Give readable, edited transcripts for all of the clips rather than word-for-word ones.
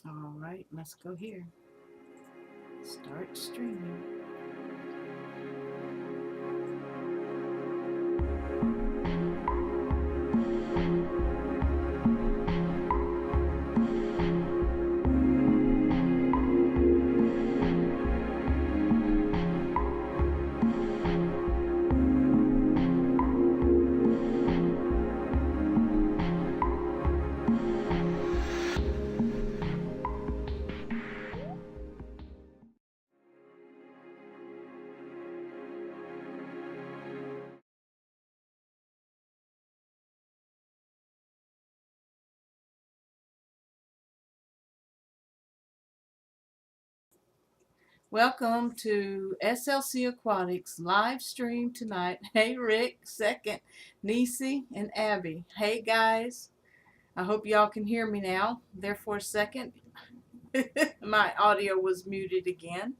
All right, let's go here. Start streaming. Welcome to SLC Aquatics live stream tonight. Hey Rick, second, Nisi, and Abby. Hey guys, I hope y'all can hear me now. There for a second, my audio was muted again.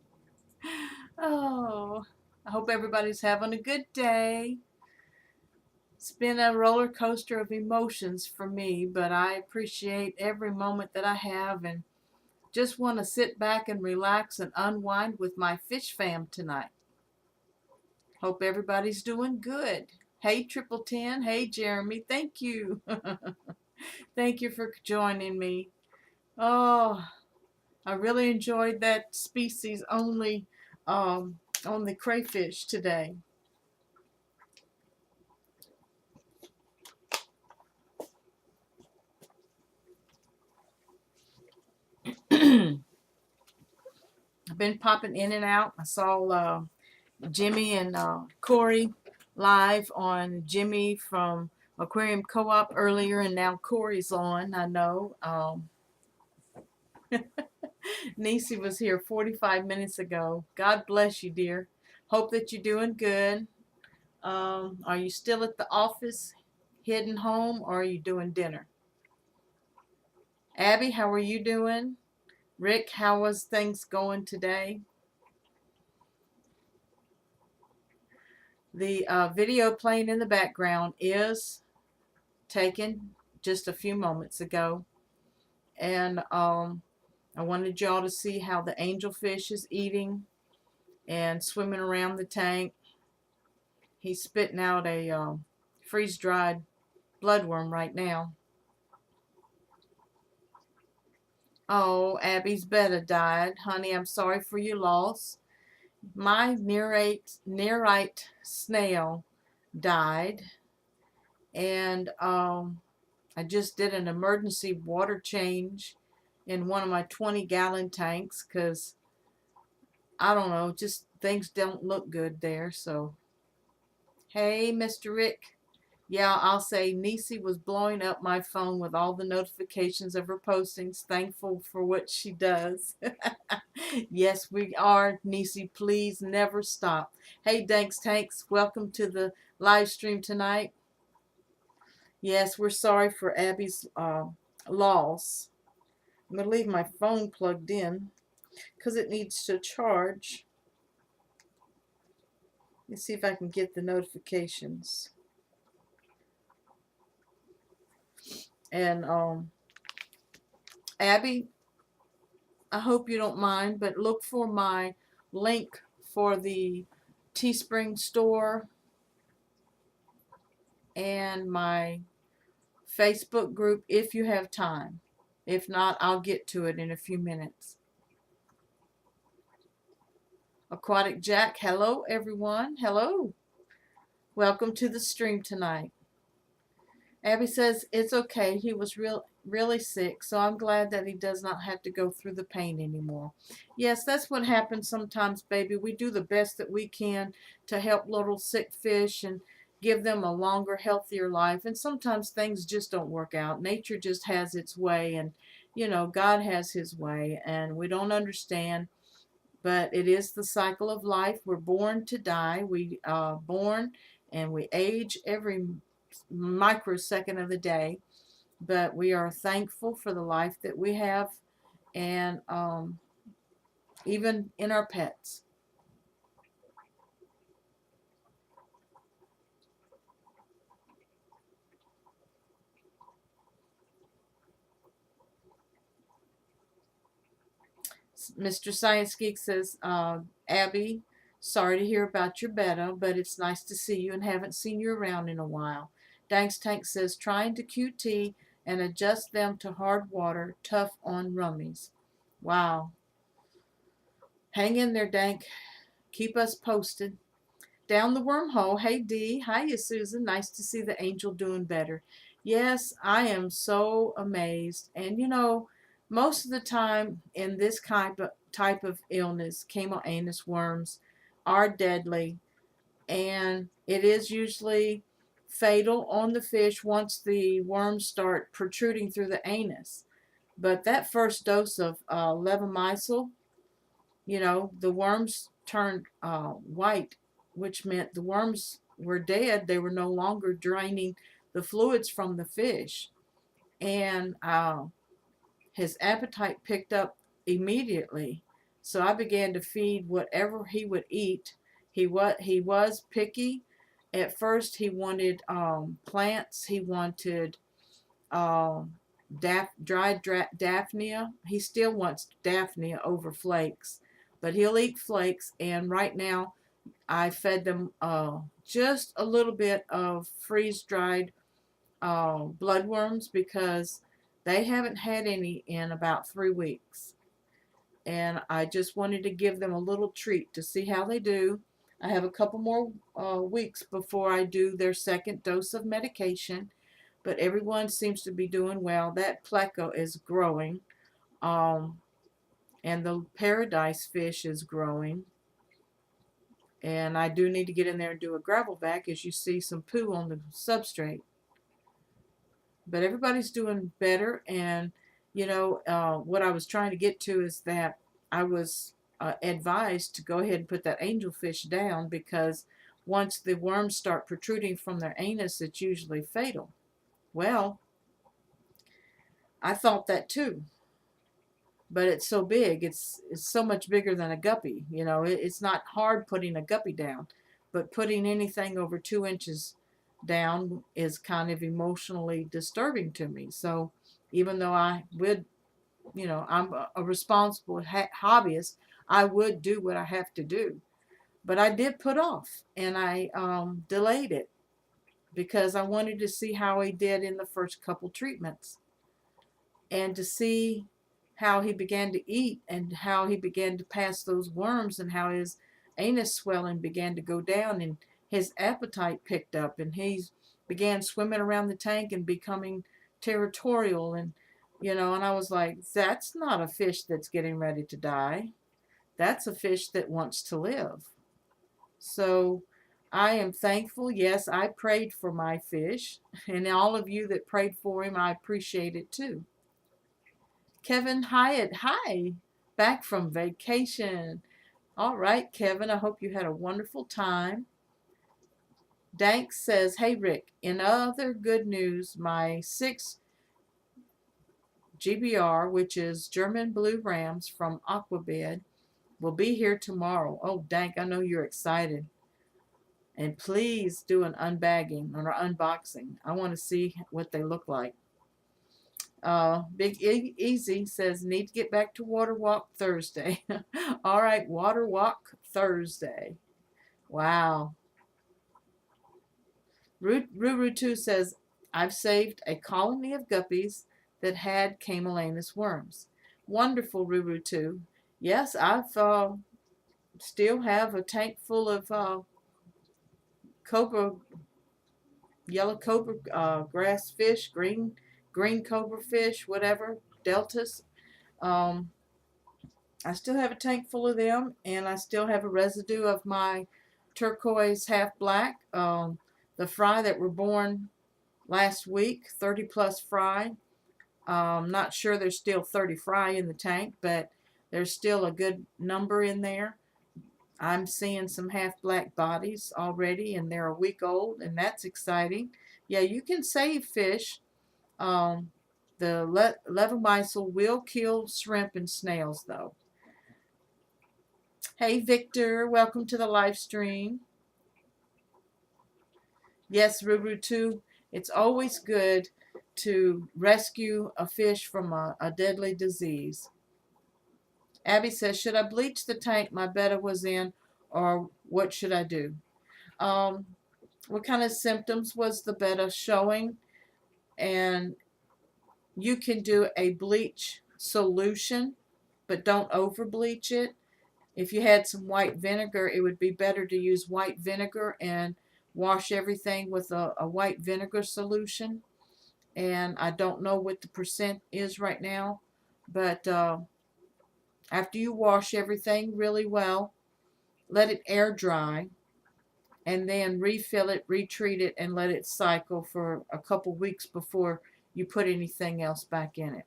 Oh, I hope everybody's having a good day. It's been a roller coaster of emotions for me, but I appreciate every moment that I have and just want to sit back and relax and unwind with my fish fam tonight. Hope everybody's doing good. Hey, Triple Ten. Hey, Jeremy. Thank you. Thank you for joining me. Oh, I really enjoyed that species only on the crayfish today. I've been popping in and out. I saw Jimmy and Corey live on Jimmy from Aquarium Co-op earlier, and now Corey's on. I know. Nisi was here 45 minutes ago. God bless you, dear. Hope that you're doing good. Are you still at the office, heading home, or are you doing dinner? Abby, how are you doing? Rick, how was things going today? The video playing in the background is taken just a few moments ago. And I wanted y'all to see how the angelfish is eating and swimming around the tank. He's spitting out a freeze-dried bloodworm right now. Oh, Abby's betta died. Honey, I'm sorry for your loss. My nearite snail died. And I just did an emergency water change in one of my 20-gallon tanks because, I don't know, just things don't look good there. So, hey, Mr. Rick. Yeah, I'll say Nisi was blowing up my phone with all the notifications of her postings. Thankful for what she does. Yes, we are, Nisi. Please never stop. Hey, Danks Tanks. Welcome to the live stream tonight. Yes, we're sorry for Abby's loss. I'm going to leave my phone plugged in because it needs to charge. Let's see if I can get the notifications. And Abby, I hope you don't mind, but look for my link for the Teespring store and my Facebook group if you have time. If not, I'll get to it in a few minutes. Aquatic Jack, hello everyone. Hello. Welcome to the stream tonight. Abby says it's okay. He was really sick, so I'm glad that he does not have to go through the pain anymore. Yes, that's what happens sometimes, baby. We do the best that we can to help little sick fish and give them a longer, healthier life. And sometimes things just don't work out. Nature just has its way, and God has his way, and we don't understand. But it is the cycle of life. We're born to die. We are born and we age every microsecond of the day, but we are thankful for the life that we have, and even in our pets. Mr. Science Geek says, Abby, sorry to hear about your betta, but it's nice to see you and haven't seen you around in a while. Danks Tank says, trying to QT and adjust them to hard water, tough on rummies. Wow. Hang in there, Dank. Keep us posted. Down the wormhole. Hey, Dee. Hiya, Susan. Nice to see the angel doing better. Yes, I am so amazed. And you know, most of the time in this type of illness, cameloanus worms are deadly, and it is usually fatal on the fish once the worms start protruding through the anus. But that first dose of levamisole, you know, the worms turned white, which meant the worms were dead. They were no longer draining the fluids from the fish. And his appetite picked up immediately. So I began to feed whatever he would eat. He was picky. At first, he wanted plants. He wanted dried daphnia. He still wants daphnia over flakes, but he'll eat flakes. And right now, I fed them just a little bit of freeze-dried bloodworms because they haven't had any in about 3 weeks. And I just wanted to give them a little treat to see how they do. I have a couple more weeks before I do their second dose of medication, but everyone seems to be doing well. That pleco is growing, and the paradise fish is growing. And I do need to get in there and do a gravel vac, as you see some poo on the substrate. But everybody's doing better, and you know, what I was trying to get to is that I was advised to go ahead and put that angelfish down, because once the worms start protruding from their anus, it's usually fatal. Well, I thought that too, but it's so big. It's so much bigger than a guppy. You know, it's not hard putting a guppy down, but putting anything over 2 inches down is kind of emotionally disturbing to me. So even though I would, you know, I'm a responsible hobbyist, I would do what I have to do. But I did put off, and I delayed it because I wanted to see how he did in the first couple treatments, and to see how he began to eat and how he began to pass those worms, and how his anus swelling began to go down and his appetite picked up, and he began swimming around the tank and becoming territorial. And you know, and I was like, that's not a fish that's getting ready to die. That's a fish that wants to live. So I am thankful. Yes, I prayed for my fish, and all of you that prayed for him, I appreciate it too. Kevin Hyatt, hi, back from vacation. All right, Kevin, I hope you had a wonderful time. Dank says, hey, Rick, in other good news, my 6 GBR, which is German Blue Rams from Aquabed, will be here tomorrow. Oh, Dank, I know you're excited. And please do an unbagging or unboxing. I want to see what they look like. Big Easy says, need to get back to Water Walk Thursday. All right, Water Walk Thursday. Wow. Ruru2 says, I've saved a colony of guppies that had cameloanus worms. Wonderful, Ruru2. Yes, I've still have a tank full of cobra, yellow cobra grass fish, green cobra fish, whatever, deltas. I still have a tank full of them, and I still have a residue of my turquoise half black, the fry that were born last week, 30 plus fry. Not sure there's still 30 fry in the tank, but there's still a good number in there. I'm seeing some half black bodies already, and they're a week old, and that's exciting. Yeah, you can save fish. The levamisole will kill shrimp and snails, though. Hey, Victor, welcome to the live stream. Yes, Ruru, too. It's always good to rescue a fish from a deadly disease. Abby says, should I bleach the tank my betta was in, or what should I do? What kind of symptoms was the betta showing? And you can do a bleach solution, but don't over bleach it. If you had some white vinegar, it would be better to use white vinegar and wash everything with a white vinegar solution. And I don't know what the percent is right now, but after you wash everything really well, let it air dry, and then refill it, retreat it, and let it cycle for a couple weeks before you put anything else back in it.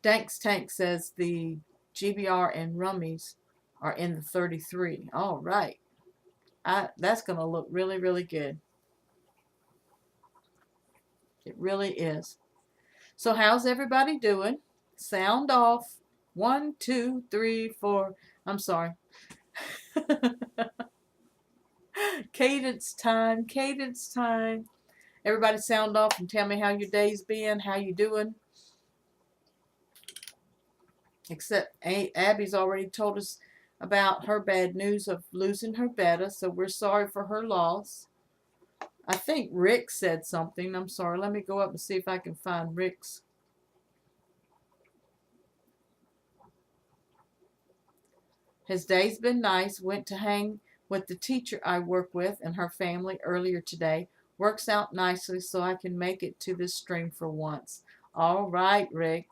Dank's Tank says the GBR and rummies are in the 33. All right. That's going to look really, really good. It really is. So how's everybody doing? Sound off. 1, 2, 3, 4. I'm sorry. Cadence time. Cadence time. Everybody sound off and tell me how your day's been. How you doing? Except Abby's already told us about her bad news of losing her betta, so we're sorry for her loss. I think Rick said something. I'm sorry. Let me go up and see if I can find Rick's. His day's been nice. Went to hang with the teacher I work with and her family earlier today. Works out nicely so I can make it to this stream for once. All right, Rick.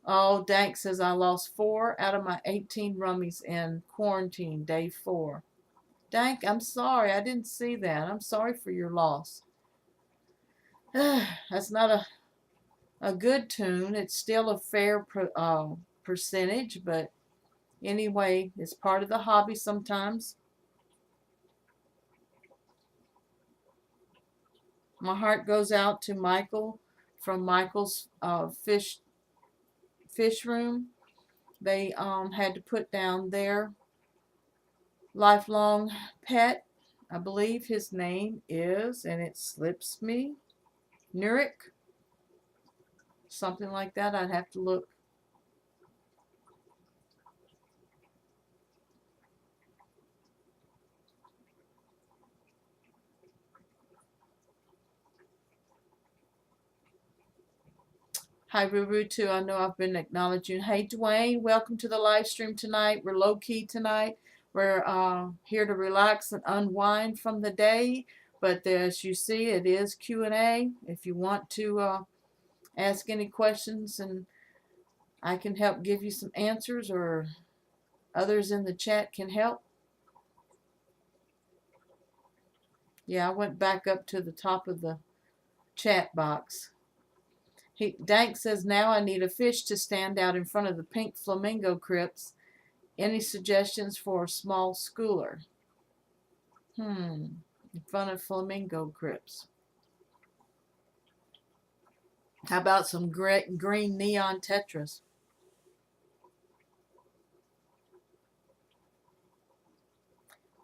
Oh, Dank says I lost 4 out of my 18 rummies in quarantine, day 4. Dank, I'm sorry. I didn't see that. I'm sorry for your loss. That's not a good tune. It's still a fair percentage, but anyway, it's part of the hobby sometimes. My heart goes out to Michael from Michael's Fishroom. They had to put down their lifelong pet. I believe his name is, and it slips me, Nurik. Something like that. I'd have to look. Hi, Ruru, too. I know I've been acknowledging. Hey, Dwayne, welcome to the live stream tonight. We're low-key tonight. We're here to relax and unwind from the day. But as you see, it is Q&A. If you want to ask any questions, and I can help give you some answers, or others in the chat can help. Yeah, I went back up to the top of the chat box. Dank says, now I need a fish to stand out in front of the pink flamingo crypts. Any suggestions for a small schooler? In front of flamingo crypts. How about some green neon tetras?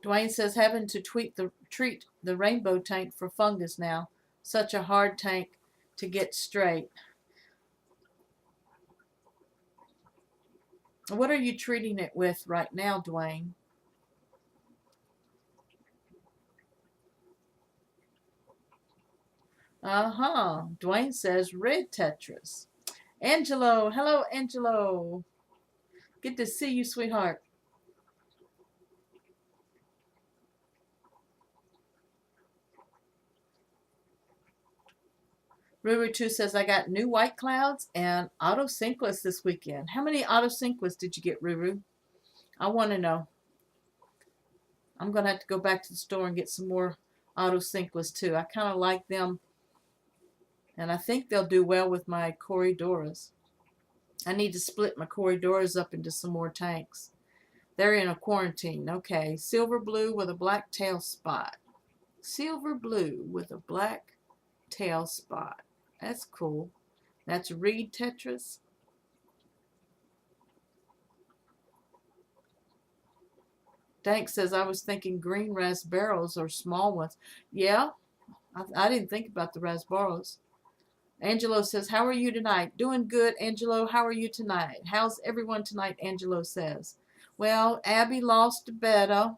Dwayne says, having to treat the rainbow tank for fungus now. Such a hard tank to get straight. What are you treating it with right now, Dwayne? Dwayne says red tetras. Angelo. Hello, Angelo. Good to see you, sweetheart. Ruru2 says, I got new white clouds and autosynchronous this weekend. How many autosynchronous did you get, Ruru? I want to know. I'm going to have to go back to the store and get some more autosynchronous too. I kind of like them, and I think they'll do well with my Corydoras. I need to split my Corydoras up into some more tanks. They're in a quarantine. Okay, silver blue with a black tail spot. Silver blue with a black tail spot. That's cool. That's reed tetras. Dank says, I was thinking green raspberries or small ones. Yeah, I didn't think about the raspberries. Angelo says, how are you tonight? Doing good, Angelo. How are you tonight? How's everyone tonight? Angelo says. Well, Abby lost to Betta,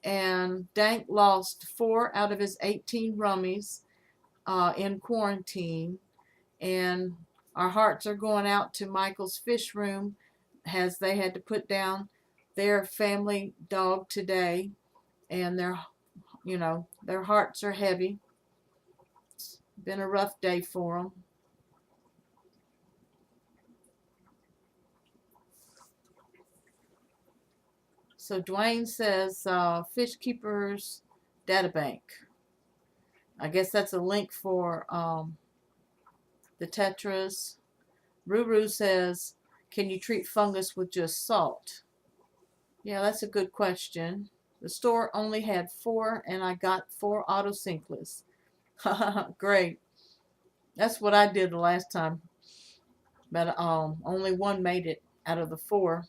and Dank lost 4 out of his 18 rummies in quarantine. And our hearts are going out to Michael's Fishroom, as they had to put down their family dog today, and their hearts are heavy. It's been a rough day for them. So Dwayne says Fish Keepers Databank. I guess that's a link for the tetras. Ruru says, can you treat fungus with just salt? Yeah, that's a good question. The store only had 4, and I got 4 autosynclus. Great. That's what I did the last time. But only 1 made it out of the 4.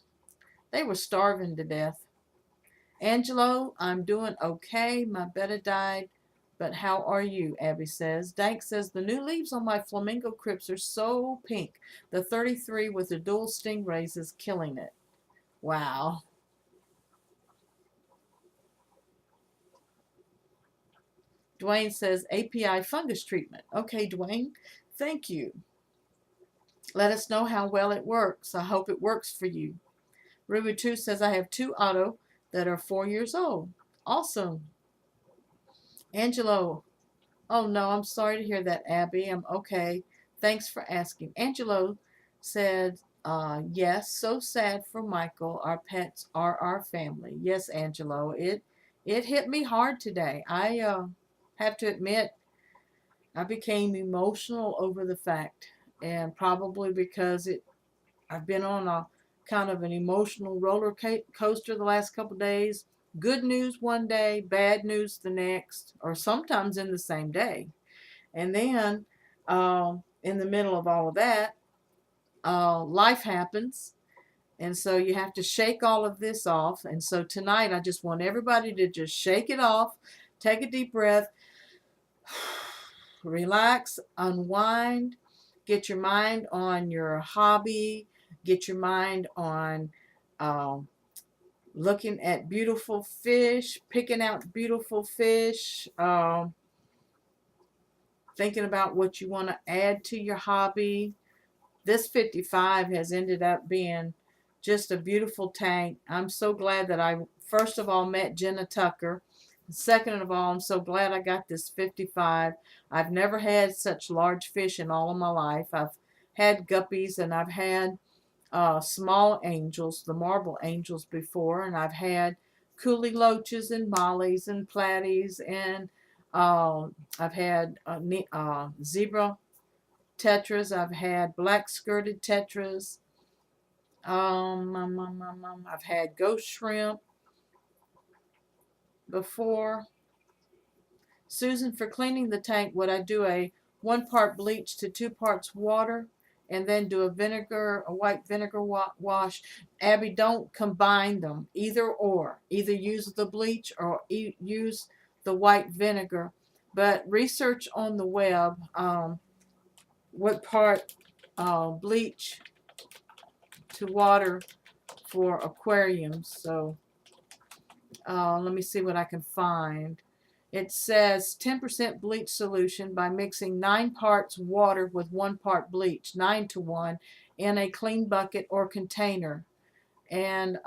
They were starving to death. Angelo, I'm doing okay. My betta died. But how are you? Abby says. Dank says, the new leaves on my flamingo crypts are so pink. The 33 with the dual stingrays is killing it. Wow. Dwayne says, API fungus treatment. Okay, Dwayne, thank you. Let us know how well it works. I hope it works for you. Ruby 2 says, I have 2 auto that are 4 years old. Awesome. Angelo, oh no, I'm sorry to hear that, Abby. I'm okay. Thanks for asking. Angelo said, yes, so sad for Michael. Our pets are our family. Yes, Angelo, it hit me hard today. I have to admit, I became emotional over the fact, and probably because I've been on a kind of an emotional roller coaster the last couple of days. Good news one day, bad news the next, or sometimes in the same day. And then in the middle of all of that, life happens. And so you have to shake all of this off. And so tonight, I just want everybody to just shake it off, take a deep breath, relax, unwind, get your mind on your hobby, get your mind on looking at beautiful fish, picking out beautiful fish, thinking about what you want to add to your hobby. This 55 has ended up being just a beautiful tank. I'm so glad that I, first of all, met Jenna Tucker. Second of all, I'm so glad I got this 55. I've never had such large fish in all of my life. I've had guppies, and I've had small angels, the marble angels, before, and I've had coolie loaches and mollies and platies, and I've had zebra tetras. I've had black skirted tetras. I've had ghost shrimp before. Susan, for cleaning the tank, would I do a 1 part bleach to 2 parts water, and then do a white vinegar wash? Abby, don't combine them. Either or. Either use the bleach or use the white vinegar. But research on the web what part bleach to water for aquariums. So let me see what I can find. It says 10% bleach solution by mixing 9 parts water with 1 part bleach, 9 to 1, in a clean bucket or container. And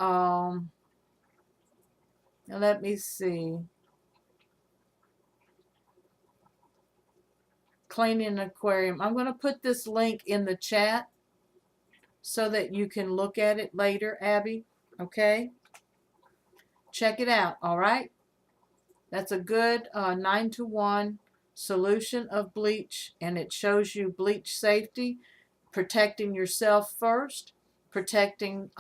let me see. Cleaning an aquarium. I'm going to put this link in the chat so that you can look at it later, Abby. Okay? Check it out, all right? That's a good 9 to 1 solution of bleach, and it shows you bleach safety, protecting yourself first, protecting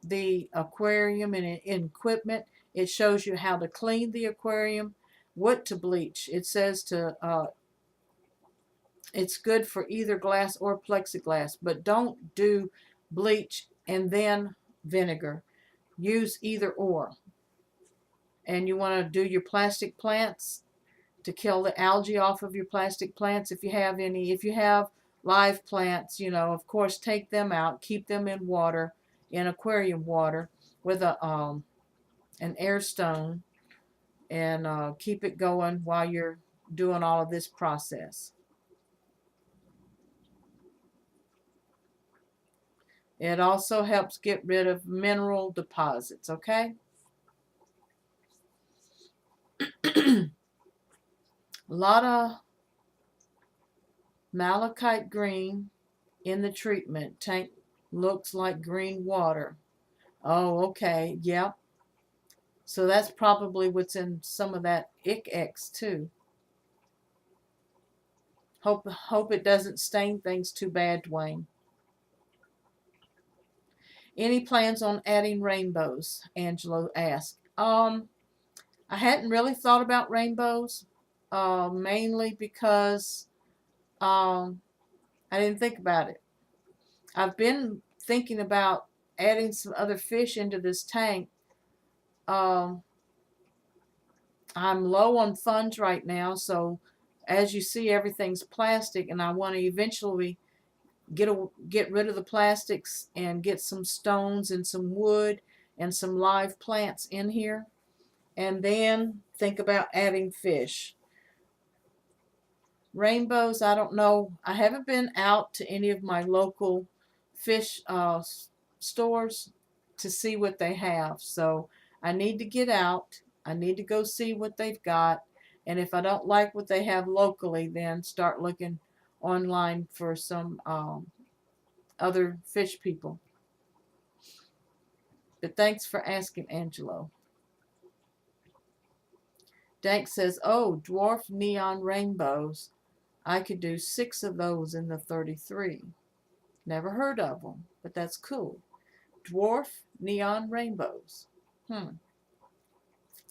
the aquarium and equipment. It shows you how to clean the aquarium, what to bleach. It says it's good for either glass or plexiglass, but don't do bleach and then vinegar. Use either or. And you want to do your plastic plants, to kill the algae off of your plastic plants if you have any. If you have live plants, you know, of course, take them out, keep them in water, in aquarium water with an air stone, and keep it going while you're doing all of this process. It also helps get rid of mineral deposits, okay? A lot of malachite green in the treatment tank. Looks like green water. Oh, okay. Yep. So that's probably what's in some of that ICX too. Hope it doesn't stain things too bad, Dwayne. Any plans on adding rainbows? Angelo asked. I hadn't really thought about rainbows, mainly because I didn't think about it. I've been thinking about adding some other fish into this tank. I'm low on funds right now, so as you see, everything's plastic, and I want to eventually get rid of the plastics and get some stones and some wood and some live plants in here, and then think about adding fish. Rainbows, I don't know. I haven't been out to any of my local fish stores to see what they have, so I need to get out. I need to go see what they've got, and if I don't like what they have locally, then start looking online for some other fish people. But thanks for asking, Angelo. Dank says, oh, dwarf neon rainbows. I could do 6 of those in the 33. Never heard of them, but that's cool. Dwarf neon rainbows.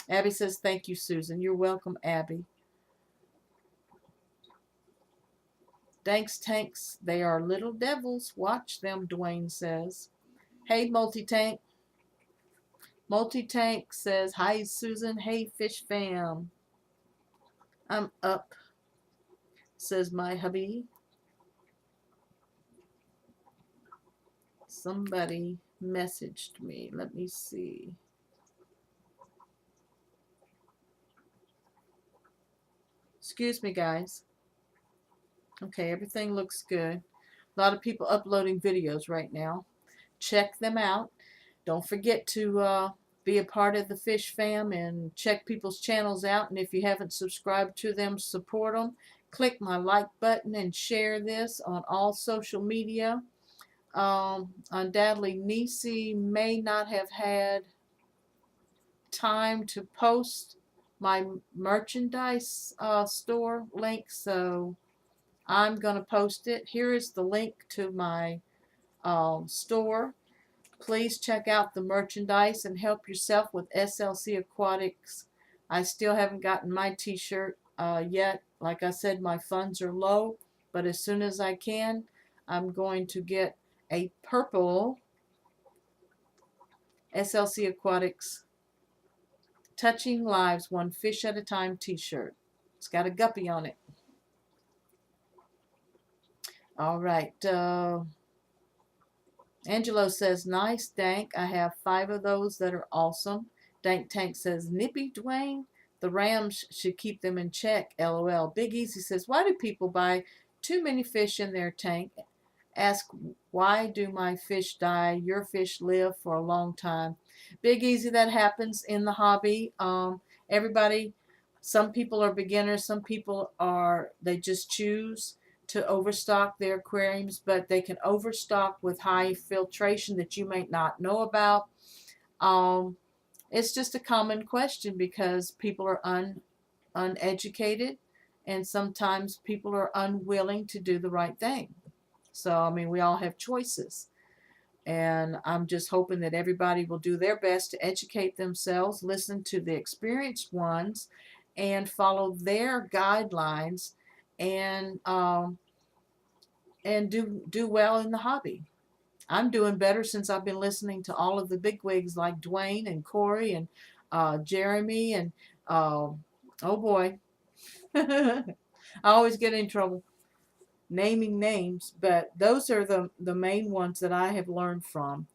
Abby says, thank you, Susan. You're welcome, Abby. Thanks, tanks. They are little devils. Watch them, Dwayne says. Hey, Multi-Tank. Multi-Tank says, hi, Susan. Hey, Fish Fam. I'm up, says my hubby. Somebody messaged me. Let me see. Excuse me, guys. Okay, everything looks good. A lot of people uploading videos right now. Check them out. Don't forget to be a part of the Fish Fam and check people's channels out. And if you haven't subscribed to them, support them. Click my like button and share this on all social media. Undoubtedly, Nisi may not have had time to post my merchandise store link, so I'm going to post it. Here is the link to my store. Please check out the merchandise and help yourself with SLC Aquatics. I still haven't gotten my t-shirt yet. Like I said, my funds are low, but as soon as I can, I'm going to get a purple SLC Aquatics Touching Lives One Fish at a Time t-shirt. It's got a guppy on it. All right. Angelo says, nice, Dank. I have 5 of those that are awesome. Dank Tank says, nippy, Dwayne. The Rams should keep them in check, LOL. Big Easy says, why do people buy too many fish in their tank? Ask, why do my fish die? Your fish live for a long time. Big Easy, that happens in the hobby. Everybody, some people are beginners, some people are, they just choose to overstock their aquariums, but they can overstock with high filtration that you may not know about. It's just a common question because people are uneducated, and sometimes people are unwilling to do the right thing. So, I mean, we all have choices. And I'm just hoping that everybody will do their best to educate themselves, listen to the experienced ones, and follow their guidelines, and do well in the hobby. I'm doing better since I've been listening to all of the bigwigs like Dwayne and Corey and Jeremy and oh boy, I always get in trouble naming names, but those are the main ones that I have learned from.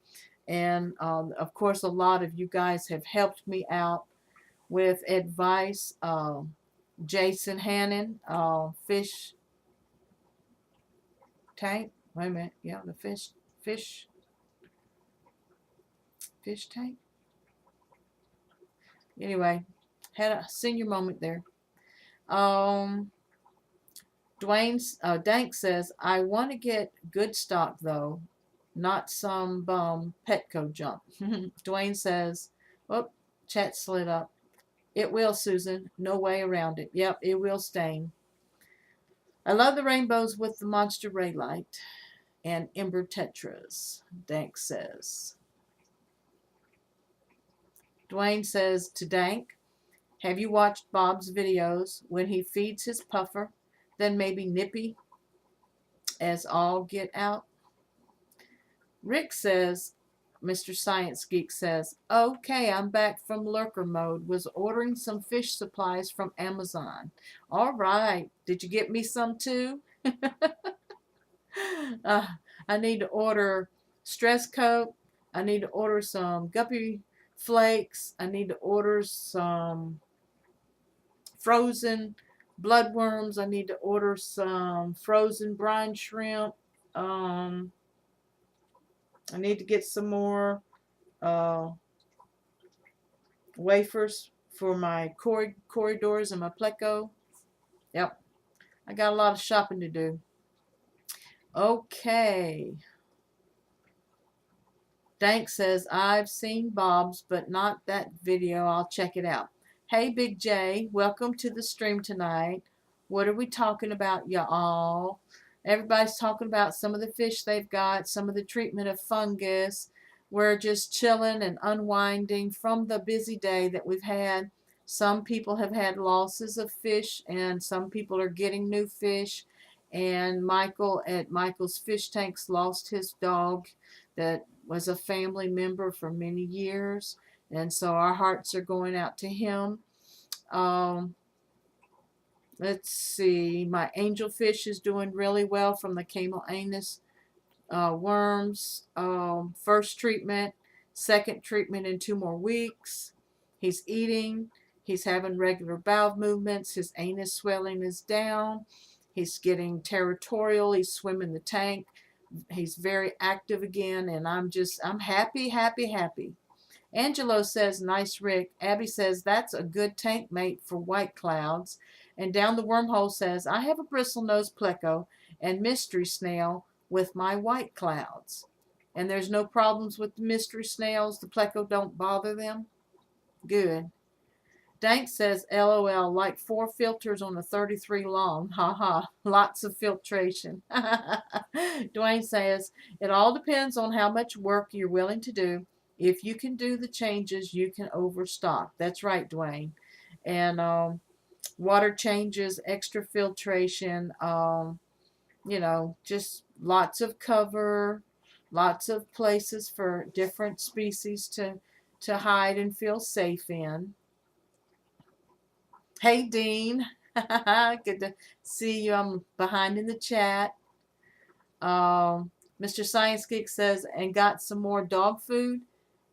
And of course, a lot of you guys have helped me out with advice. Jason Hannon, fish tank. Wait a minute. Yeah, the fish tank. Anyway, had a senior moment there. Dank says, I want to get good stock though, not some bum Petco junk. Dwayne says, oh, chat slid up. It will, Susan. No way around it. Yep, it will stain. I love the rainbows with the monster ray light and ember tetras, Dank says. Dwayne says to Dank, have you watched Bob's videos when he feeds his puffer, then maybe nippy as all get out? Rick says, Mr. Science Geek says, okay, I'm back from lurker mode. Was ordering some fish supplies from Amazon. All right. Did you get me some too? I need to order stress coat. I need to order some guppy flakes. I need to order some frozen bloodworms. I need to order some frozen brine shrimp. I need to get some more wafers for my corridors and my pleco. Yep, I got a lot of shopping to do. Okay. Dank says, I've seen Bob's, but not that video. I'll check it out. Hey, Big J, welcome to the stream tonight. What are we talking about, y'all? Everybody's talking about some of the fish they've got, some of the treatment of fungus. We're just chilling and unwinding from the busy day that we've had. Some people have had losses of fish, and some people are getting new fish. And Michael at Michael's Fish Tanks lost his dog that was a family member for many years. And so our hearts are going out to him. Let's see. My angelfish is doing really well from the camel anus worms. First treatment, second treatment in 2 more weeks. He's eating. He's having regular bowel movements. His anus swelling is down. He's getting territorial. He's swimming the tank. He's very active again, and I'm happy, happy, happy. Angelo says, nice Rick. Abby says, that's a good tank mate for white clouds. And down the wormhole says, I have a bristlenose pleco and mystery snail with my white clouds. And there's no problems with the mystery snails. The pleco don't bother them. Good. Dank says, LOL, like 4 filters on a 33 long. Haha, lots of filtration. Dwayne says, it all depends on how much work you're willing to do. If you can do the changes, you can overstock. That's right, Dwayne. And water changes, extra filtration, just lots of cover, lots of places for different species to hide and feel safe in. Hey, Dean. Good to see you. I'm behind in the chat. Mr. Science Geek says, and got some more dog food.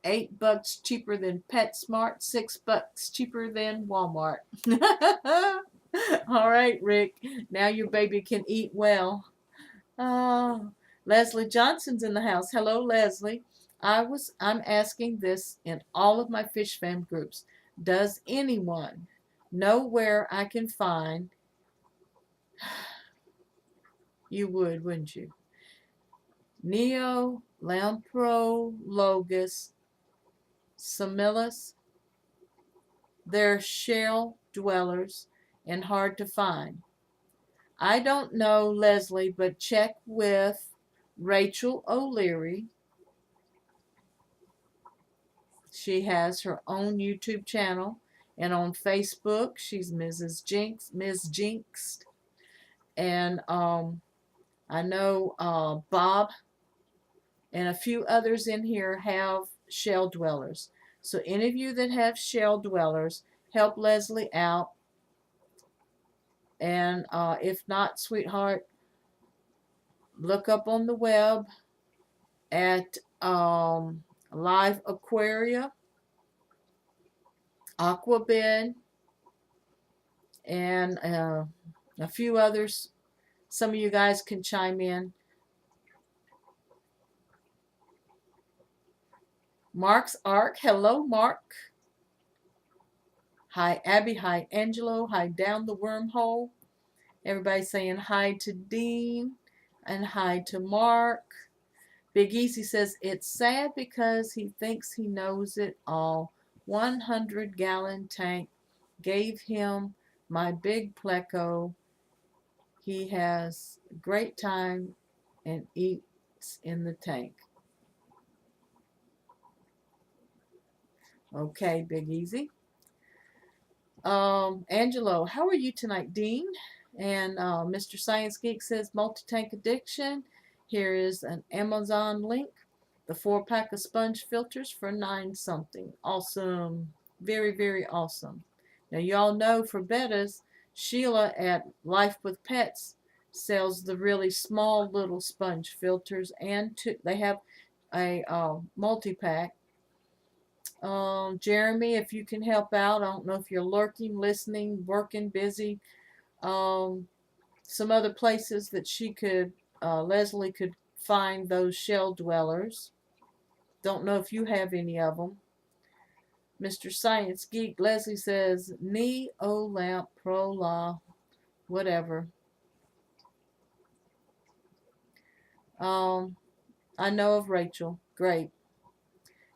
$8 cheaper than PetSmart. $6 cheaper than Walmart. All right, Rick. Now your baby can eat well. Leslie Johnson's in the house. Hello, Leslie. I'm asking this in all of my fish fam groups. Does anyone know where I can find? You would, wouldn't you? Neo Lamprologus similis. They're shell dwellers and hard to find. I don't know, Leslie, but check with Rachel O'Leary. She has her own YouTube channel, and on Facebook she's Ms. Jinx. And I know Bob and a few others in here have shell dwellers. So any of you that have shell dwellers, help Leslie out. And if not, sweetheart, look up on the web at Live Aquaria, Aquabed, and a few others. Some of you guys can chime in. Mark's Ark. Hello, Mark. Hi, Abby. Hi, Angelo. Hi, Down the Wormhole. Everybody saying hi to Dean and hi to Mark. Big Easy says, it's sad because he thinks he knows it all. 100-gallon tank gave him my big pleco. He has a great time and eats in the tank. Okay, Big Easy. Angelo, how are you tonight, Dean? And Mr. Science Geek says, multi-tank addiction. Here is an Amazon link. The 4-pack of sponge filters for $9 something. Awesome. Very, very awesome. Now, y'all know for betas, Sheila at Life with Pets sells the really small little sponge filters, and they have a multi-pack. Jeremy, if you can help out, I don't know if you're lurking, listening, working, busy. Some other places that she could, Leslie could find those shell dwellers. Don't know if you have any of them. Mr. Science Geek, Leslie says, Neolamp Pro La, whatever. I know of Rachel. Great.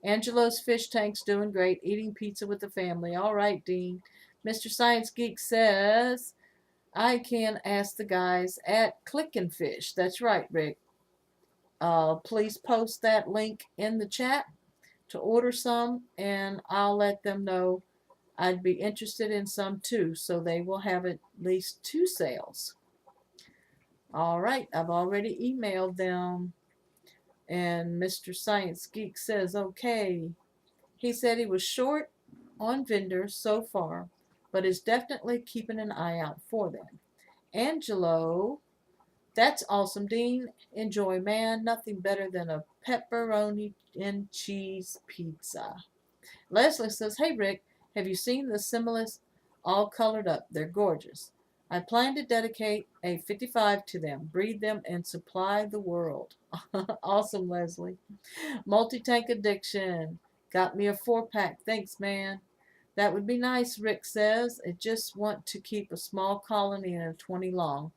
Angelo's fish tank's doing great, eating pizza with the family. All right, Dean. Mr. Science Geek says, I can ask the guys at Click and Fish. That's right, Rick. Please post that link in the chat to order some, and I'll let them know I'd be interested in some too, so they will have at least 2 sales. All right, I've already emailed them, and Mr. Science Geek says, okay. He said he was short on vendors so far, but is definitely keeping an eye out for them. Angelo, that's awesome, Dean. Enjoy, man. Nothing better than a pepperoni and cheese pizza. Leslie says, hey, Rick, have you seen the Similis all colored up? They're gorgeous. I plan to dedicate a 55 to them, breed them, and supply the world. Awesome, Leslie. Multi-tank addiction. Got me a 4-pack. Thanks, man. That would be nice, Rick says. I just want to keep a small colony and a 20 long.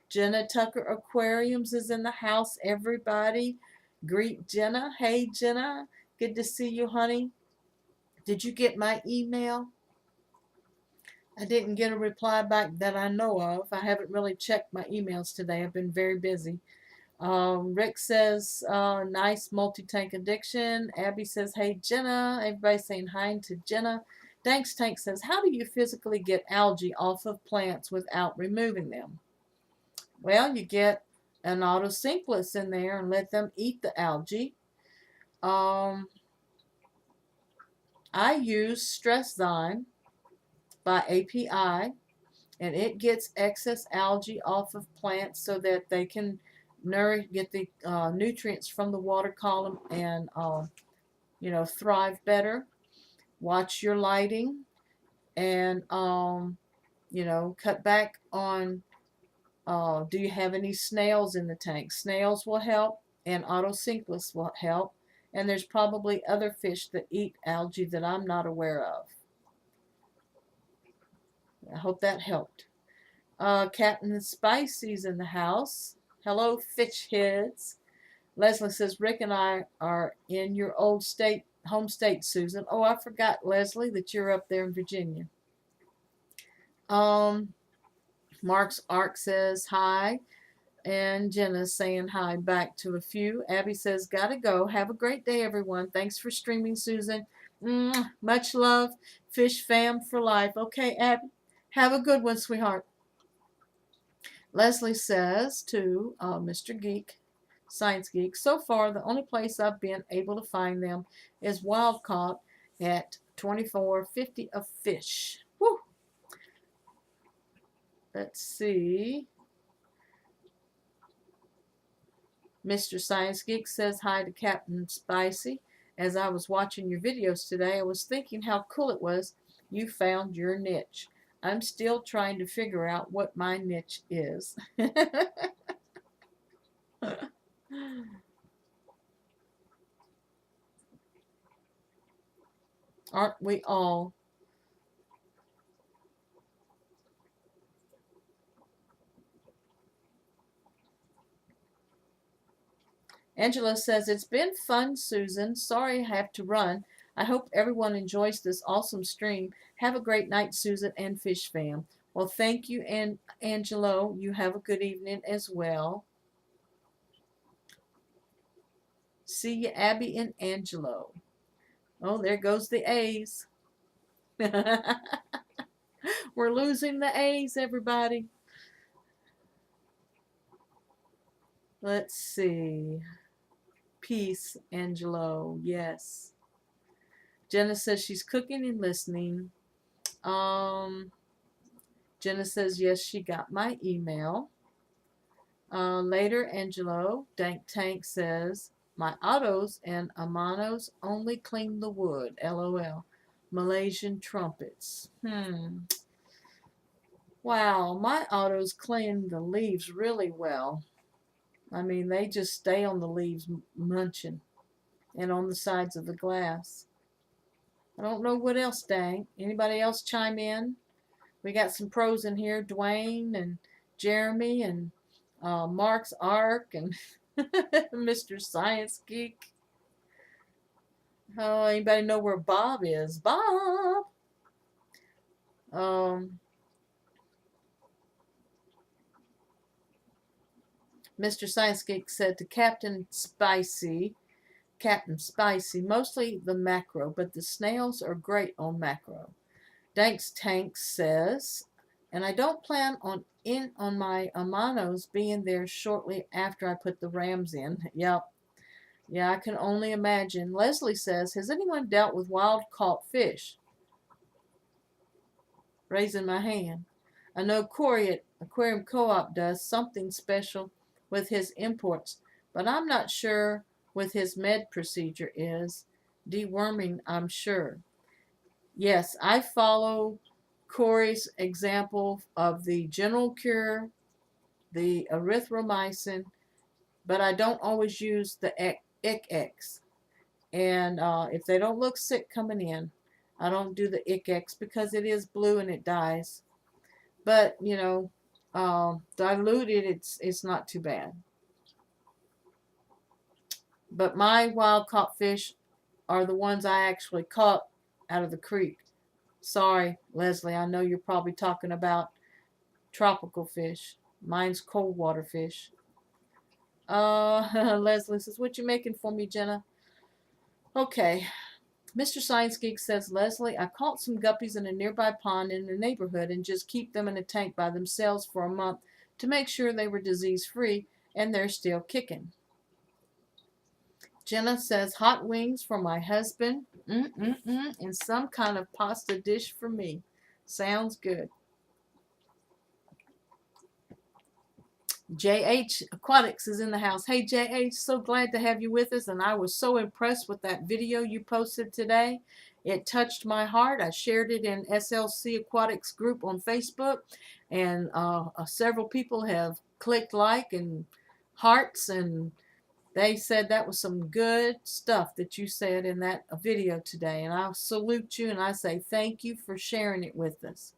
Jenna Tucker Aquariums is in the house, everybody. Greet Jenna. Hey, Jenna. Good to see you, honey. Did you get my email? I didn't get a reply back that I know of. I haven't really checked my emails today. I've been very busy. Rick says, nice multi-tank addiction. Abby says, hey, Jenna. Everybody's saying hi to Jenna. Danks Tank says, how do you physically get algae off of plants without removing them? Well, you get an autosinkless in there and let them eat the algae. I use Stress Zyme by API, and it gets excess algae off of plants so that they can get the nutrients from the water column and thrive better. Watch your lighting, and cut back on. Do you have any snails in the tank? Snails will help, and autosinkless will help. And there's probably other fish that eat algae that I'm not aware of. I hope that helped. Captain Spicy's in the house. Hello, fish heads. Leslie says, Rick and I are in your old home state, Susan. Oh, I forgot, Leslie, that you're up there in Virginia. Mark's Ark says hi. And Jenna's saying hi back to a few. Abby says, gotta go. Have a great day, everyone. Thanks for streaming, Susan. Much love. Fish fam for life. Okay, Abby. Have a good one, sweetheart. Leslie says to Mr. Geek, Science Geek, so far the only place I've been able to find them is wild caught at $24.50 a fish. Woo! Let's see. Mr. Science Geek says hi to Captain Spicy. As I was watching your videos today, I was thinking how cool it was you found your niche. I'm still trying to figure out what my niche is. Aren't we all? Angela says, it's been fun, Susan. Sorry I have to run. I hope everyone enjoys this awesome stream. Have a great night, Susan and Fish Fam. Well, thank you, and Angelo. You have a good evening as well. See you, Abby and Angelo. Oh, there goes the A's. We're losing the A's, everybody. Let's see. Peace, Angelo. Yes. Jenna says she's cooking and listening. Jenna says yes, she got my email. Later, Angelo Dank Tank says my autos and Amanos only clean the wood. LOL. Malaysian trumpets. Wow, my autos clean the leaves really well. I mean, they just stay on the leaves munching and on the sides of the glass. I don't know what else, Dang. Anybody else chime in? We got some pros in here, Dwayne and Jeremy and Mark's Ark and Mr. Science Geek. Oh, anybody know where Bob is? Bob! Mr. Science Geek said to Captain Spicy, mostly the macro, but the snails are great on macro. Danks Tank says, and I don't plan on my Amanos being there shortly after I put the rams in. Yep. Yeah, I can only imagine. Leslie says, has anyone dealt with wild caught fish? Raising my hand. I know Corey at Aquarium Co-op does something special with his imports, but I'm not sure what his med procedure is. Deworming, I'm sure. Yes, I follow Corey's example of the general cure, the erythromycin, but I don't always use the ICX. And if they don't look sick coming in, I don't do the ICX because it is blue and it dies. But, you know, diluted, it's not too bad. But my wild caught fish are the ones I actually caught out of the creek. Sorry, Leslie, I know you're probably talking about tropical fish. Mine's cold water fish. Leslie says, what you making for me, Jenna? Okay. Mr. Science Geek says, Leslie, I caught some guppies in a nearby pond in the neighborhood and just keep them in a tank by themselves for a month to make sure they were disease-free, and they're still kicking. Jenna says, hot wings for my husband, and some kind of pasta dish for me. Sounds good. JH Aquatics is in the house. Hey JH, so glad to have you with us, and I was so impressed with that video you posted today. It touched my heart. I shared it in SLC Aquatics group on Facebook, and several people have clicked like and hearts, and they said that was some good stuff that you said in that video today, and I salute you and I say thank you for sharing it with us.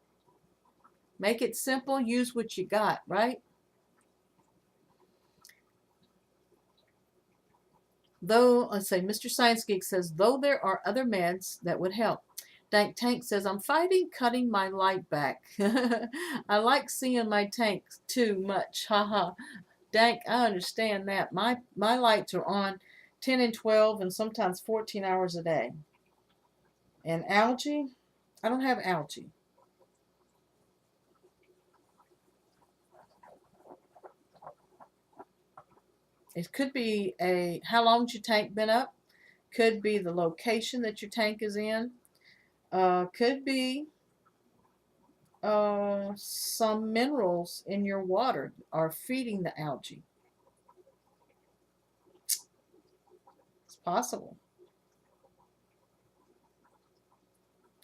Make it simple, use what you got, right? Though, let's say, Mr. Science Geek says, though there are other meds that would help. Dank Tank says, I'm fighting cutting my light back. I like seeing my tanks too much. Haha. Dank, I understand that. My lights are on 10 and 12 and sometimes 14 hours a day. And algae? I don't have algae. It could be how long's your tank been up? Could be the location that your tank is in. Could be some minerals in your water are feeding the algae. It's possible.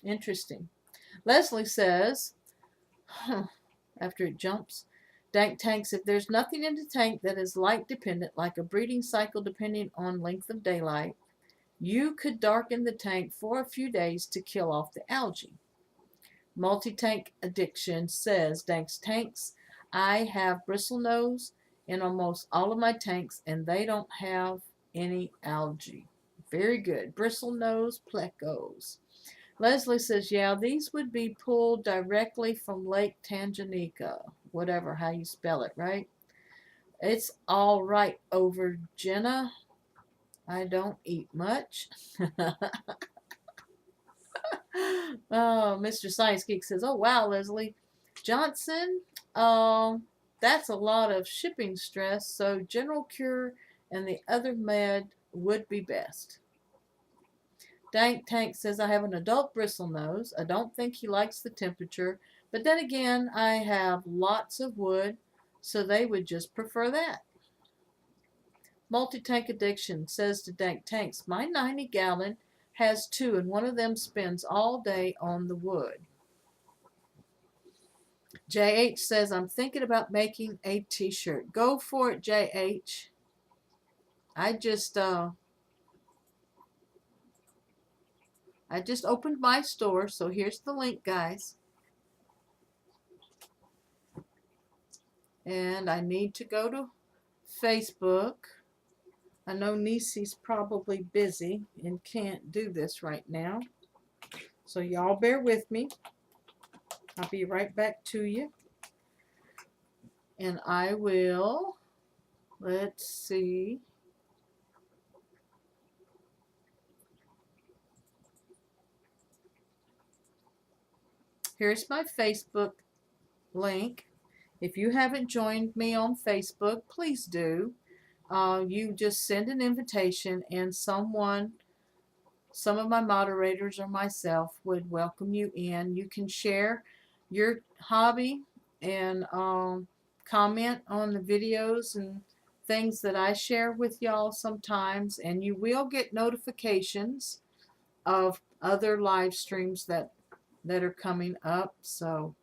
Interesting. Leslie says, after it jumps, dank tanks, if there's nothing in the tank that is light dependent, like a breeding cycle depending on length of daylight, you could darken the tank for a few days to kill off the algae. Multi-tank addiction says, Dank's tanks, I have bristlenose in almost all of my tanks and they don't have any algae. Very good. Bristlenose plecos. Leslie says, yeah, these would be pulled directly from Lake Tanganyika, whatever, how you spell it, right? It's all right over Jenna. I don't eat much. Oh, Mr. Science Geek says, oh, wow, Leslie Johnson, that's a lot of shipping stress, so General Cure and the other med would be best. Dank Tank says, I have an adult bristlenose. I don't think he likes the temperature, but then again, I have lots of wood, so they would just prefer that. Multi-Tank Addiction says to Dank Tanks, my 90-gallon has 2, and one of them spends all day on the wood. JH says, I'm thinking about making a t-shirt. Go for it, JH. I just opened my store, so here's the link, guys. And I need to go to Facebook. I know Nisi's probably busy and can't do this right now. So y'all bear with me. I'll be right back to you. And I will, let's see. Here's my Facebook link. If you haven't joined me on Facebook, please do. You just send an invitation and some of my moderators or myself would welcome you in. You can share your hobby and comment on the videos and things that I share with y'all sometimes, and you will get notifications of other live streams that are coming up. So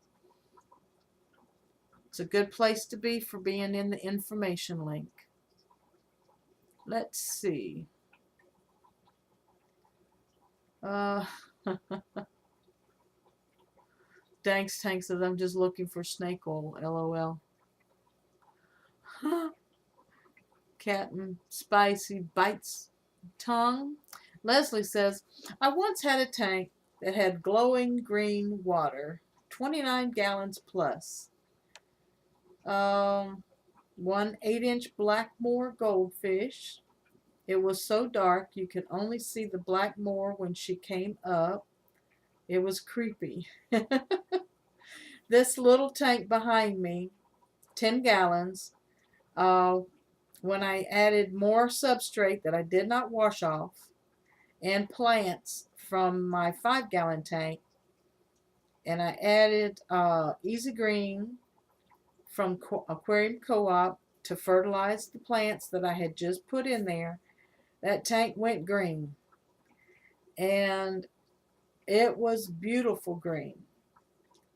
it's a good place to be for being in the information link. Let's see. Danks Tank says, I'm just looking for snake oil, LOL. Cat and Spicy bites tongue. Leslie says, I once had a tank that had glowing green water, 29 gallons plus. One 8-inch Blackmore goldfish. It was so dark you could only see the Blackmore when she came up. It was creepy. This little tank behind me, 10 gallons, when I added more substrate that I did not wash off and plants from my 5-gallon tank, and I added Easy Green from Aquarium Co-op to fertilize the plants that I had just put in there, that tank went green. And it was beautiful green.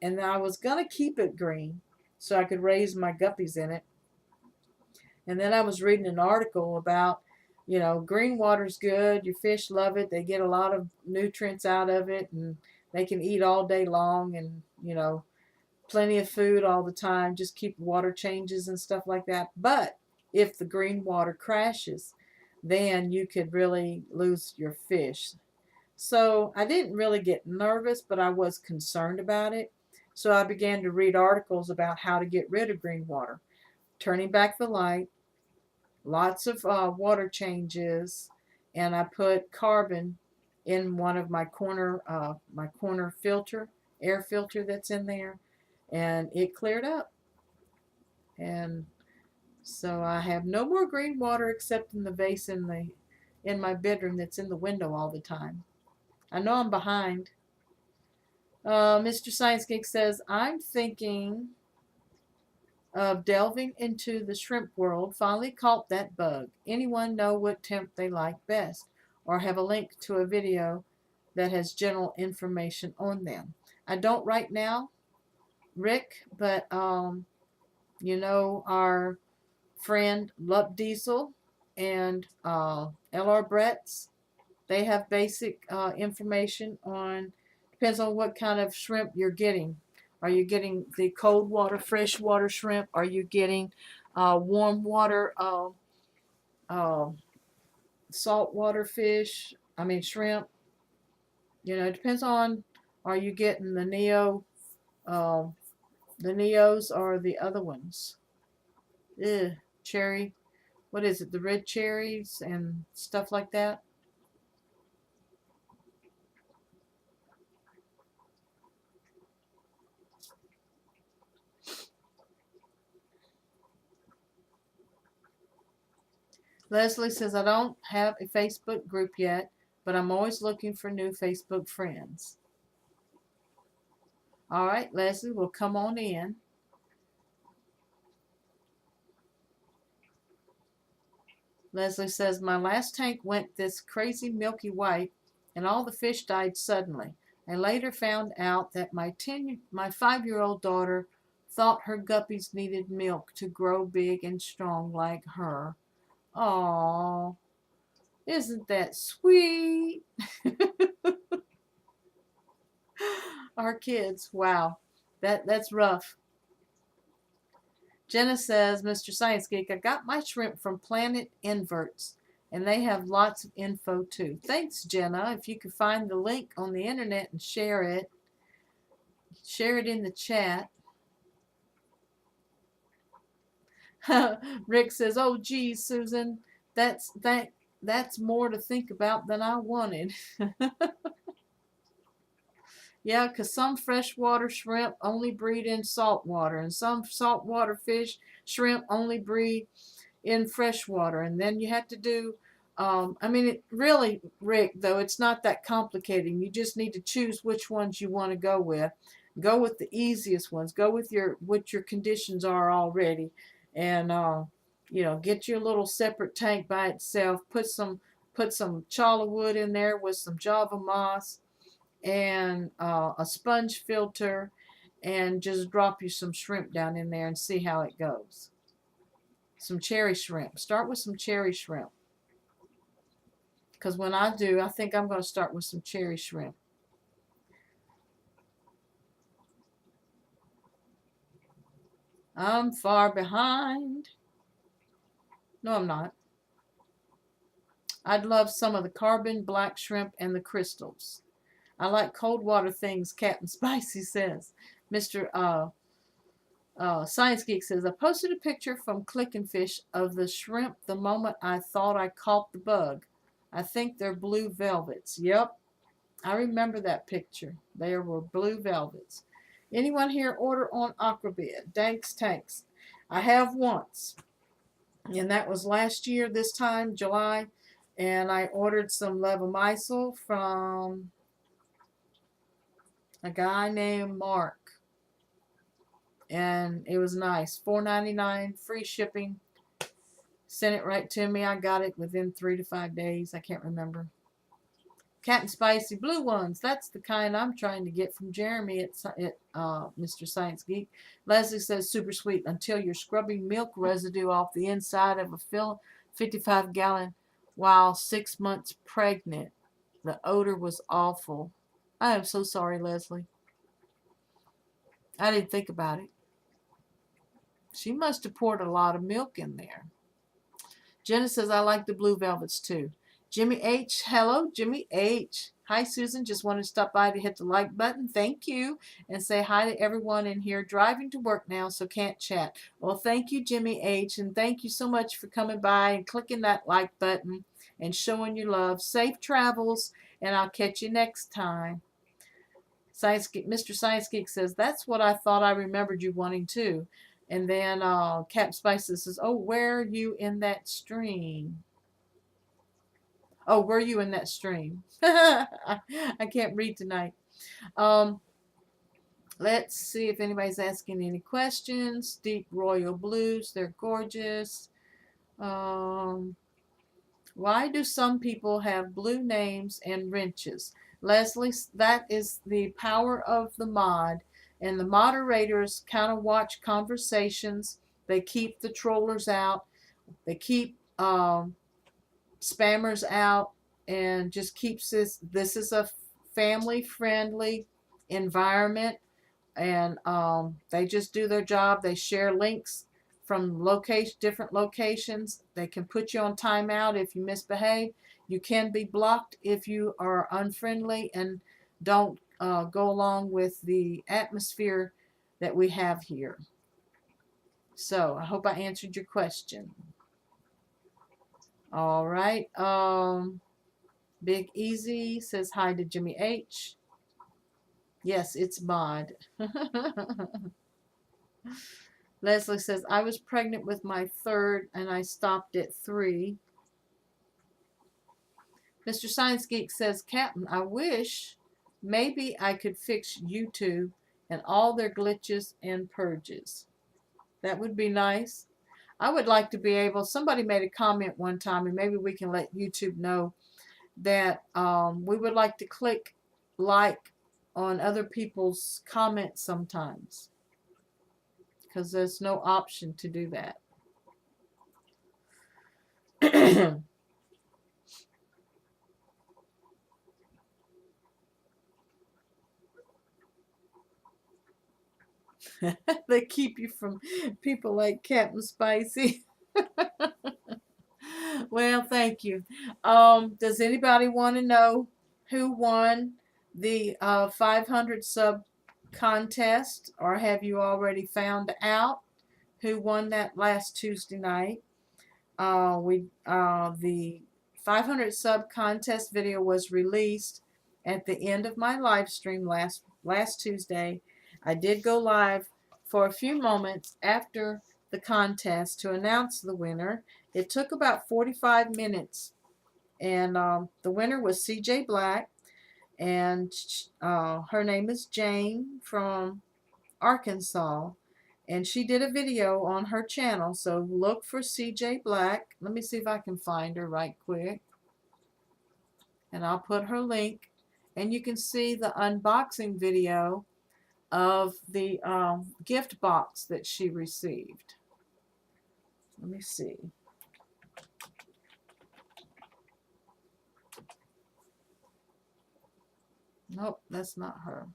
And I was going to keep it green so I could raise my guppies in it. And then I was reading an article about, you know, green water's good. Your fish love it. They get a lot of nutrients out of it, and they can eat all day long, and, you know, plenty of food all the time. Just keep water changes and stuff like that. But if the green water crashes, then you could really lose your fish. So I didn't really get nervous, but I was concerned about it. So I began to read articles about how to get rid of green water. Turning back the light, lots of water changes, and I put carbon in one of my corner filter, air filter that's in there, and it cleared up. And so I have no more green water except in the vase in my bedroom that's in the window all the time. I know I'm behind. Mr. Science Geek says, I'm thinking of delving into the shrimp world. Finally caught that bug. Anyone know what temp they like best? Or have a link to a video that has general information on them? I don't right now, Rick, but you know, our friend Lup Diesel and LR Bretts, they have basic information on, depends on what kind of shrimp you're getting. Are you getting the cold water, freshwater shrimp? Are you getting warm water, uh, saltwater fish? I mean, shrimp. You know, it depends on, are you getting uh, the Neos or the other ones? Ugh, cherry. What is it? The red cherries and stuff like that? Leslie says, I don't have a Facebook group yet, but I'm always looking for new Facebook friends. All right, Leslie, well, come on in. Leslie says, my last tank went this crazy milky white, and all the fish died suddenly. I later found out that my 5-year-old daughter thought her guppies needed milk to grow big and strong like her. Aww, isn't that sweet? Our kids, wow, that's rough. Jenna says, Mr. Science Geek, I got my shrimp from Planet Inverts, and they have lots of info too. Thanks, Jenna. If you could find the link on the internet and share it in the chat. Rick says, oh, geez, Susan, that's more to think about than I wanted. Yeah, because some freshwater shrimp only breed in saltwater, and some saltwater shrimp only breed in freshwater. And then you have to do, I mean, it really, Rick, though, it's not that complicated. You just need to choose which ones you want to go with. Go with the easiest ones. Go with what your conditions are already. And, you know, get your little separate tank by itself. Put some challah wood in there with some Java moss and a sponge filter, and just drop you some shrimp down in there and see how it goes. Some cherry shrimp. Start with some cherry shrimp. Because when I do, I think I'm going to start with some cherry shrimp. I'm far behind. No, I'm not. I'd love some of the carbon black shrimp and the crystals. I like cold water things, Captain Spicy says. Mr. Science Geek says, I posted a picture from Click and Fish of the shrimp the moment I thought I caught the bug. I think they're blue velvets. Yep, I remember that picture. They were blue velvets. Anyone here order on Aquabid? Danks Tanks. I have once, and that was last year, this time, July, and I ordered some levamisole from a guy named Mark, and it was nice. $4.99, free shipping. Sent it right to me. I got it within 3 to 5 days. I can't remember. Captain Spicy blue ones. That's the kind I'm trying to get from Jeremy at Mr. Science Geek. Leslie says super sweet until you're scrubbing milk residue off the inside of a 55-gallon while 6 months pregnant. The odor was awful. I am so sorry, Leslie. I didn't think about it. She must have poured a lot of milk in there. Jenna says, I like the blue velvets too. Jimmy H. Hello, Jimmy H. Hi, Susan. Just wanted to stop by to hit the like button. Thank you. And say hi to everyone in here. Driving to work now, so can't chat. Well, thank you, Jimmy H. And thank you so much for coming by and clicking that like button and showing your love. Safe travels, and I'll catch you next time. Mr. Science Geek says, that's what I thought I remembered you wanting too. And then Cap Spices says, oh, where are you in that stream? Oh, were you in that stream? I can't read tonight. Let's see if anybody's asking any questions. Deep royal blues, they're gorgeous. Um, why do some people have blue names and wrenches? Leslie, that is the power of the mod. And the moderators kind of watch conversations. They keep the trollers out. They keep spammers out, and just keeps this is a family friendly environment, and they just do their job. They share links from different locations. They can put you on timeout if you misbehave. You can be blocked if you are unfriendly and don't go along with the atmosphere that we have here. So I hope I answered your question. All right. Big Easy says hi to Jimmy H. Yes, it's mod. Leslie says, I was pregnant with my third and I stopped at 3. Mr. Science Geek says, Captain, I wish maybe I could fix YouTube and all their glitches and purges. That would be nice. I would like to be able, somebody made a comment one time, and maybe we can let YouTube know that we would like to click like on other people's comments sometimes, because there's no option to do that. They keep you from people like Captain Spicy. Well, thank you. Does anybody want to know who won the 500 sub contest, or have you already found out who won that last Tuesday night? The 500 sub contest video was released at the end of my live stream last Tuesday. I did go live for a few moments after the contest to announce the winner. It took about 45 minutes, and the winner was CJ Black, and her name is Jane from Arkansas, and she did a video on her channel. So look for CJ Black. Let me see if I can find her right quick, and I'll put her link, and you can see the unboxing video of the gift box that she received. Let me see. Nope, that's not her.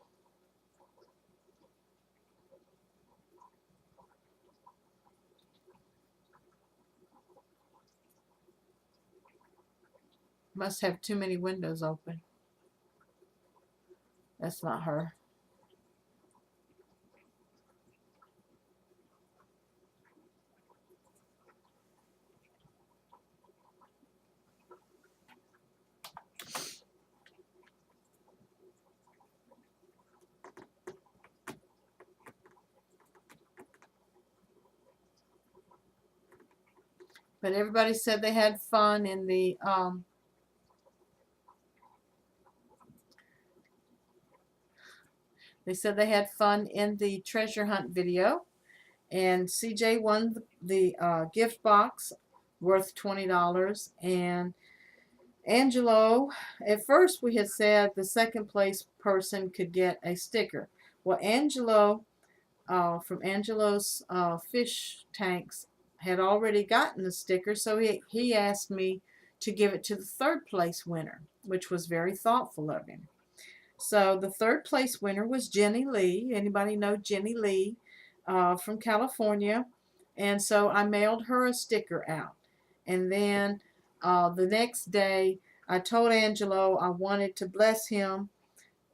Must have too many windows open. That's not her. But everybody said they had fun in the treasure hunt video. And CJ won the gift box worth $20. And Angelo, at first we had said the second place person could get a sticker. Well, Angelo from Angelo's fish tanks had already gotten the sticker, so he asked me to give it to the third place winner, which was very thoughtful of him. So the third place winner was Jenny Lee. Anybody know Jenny Lee from California? And so I mailed her a sticker out. And then the next day, I told Angelo I wanted to bless him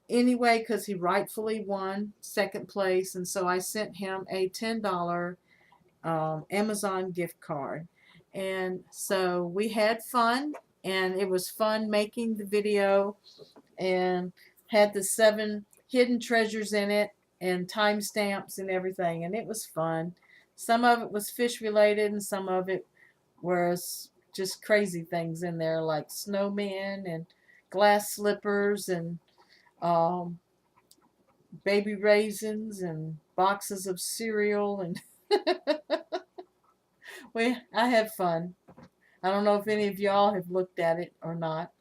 anyway because he rightfully won second place. And so I sent him a $10 Amazon gift card. And so we had fun, and it was fun making the video, and had the 7 hidden treasures in it and timestamps and everything, and it was fun. Some of it was fish related, and some of it was just crazy things in there, like snowmen and glass slippers and baby raisins and boxes of cereal, and I had fun. I don't know if any of y'all have looked at it or not.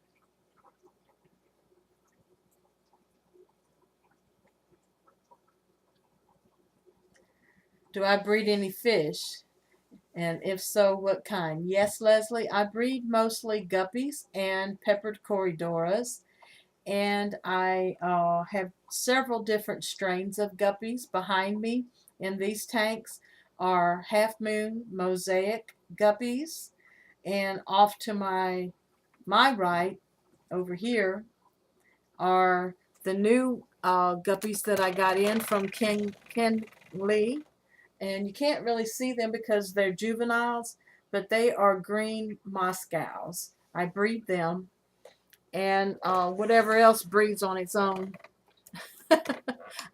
Do I breed any fish? And if so, what kind? Yes, Leslie, I breed mostly guppies and peppered corridoras. And I have several different strains of guppies behind me. In these tanks are half moon mosaic guppies. And off to my right over here are the new guppies that I got in from Ken Lee. And you can't really see them because they're juveniles, but they are green Moscows. I breed them, and whatever else breeds on its own.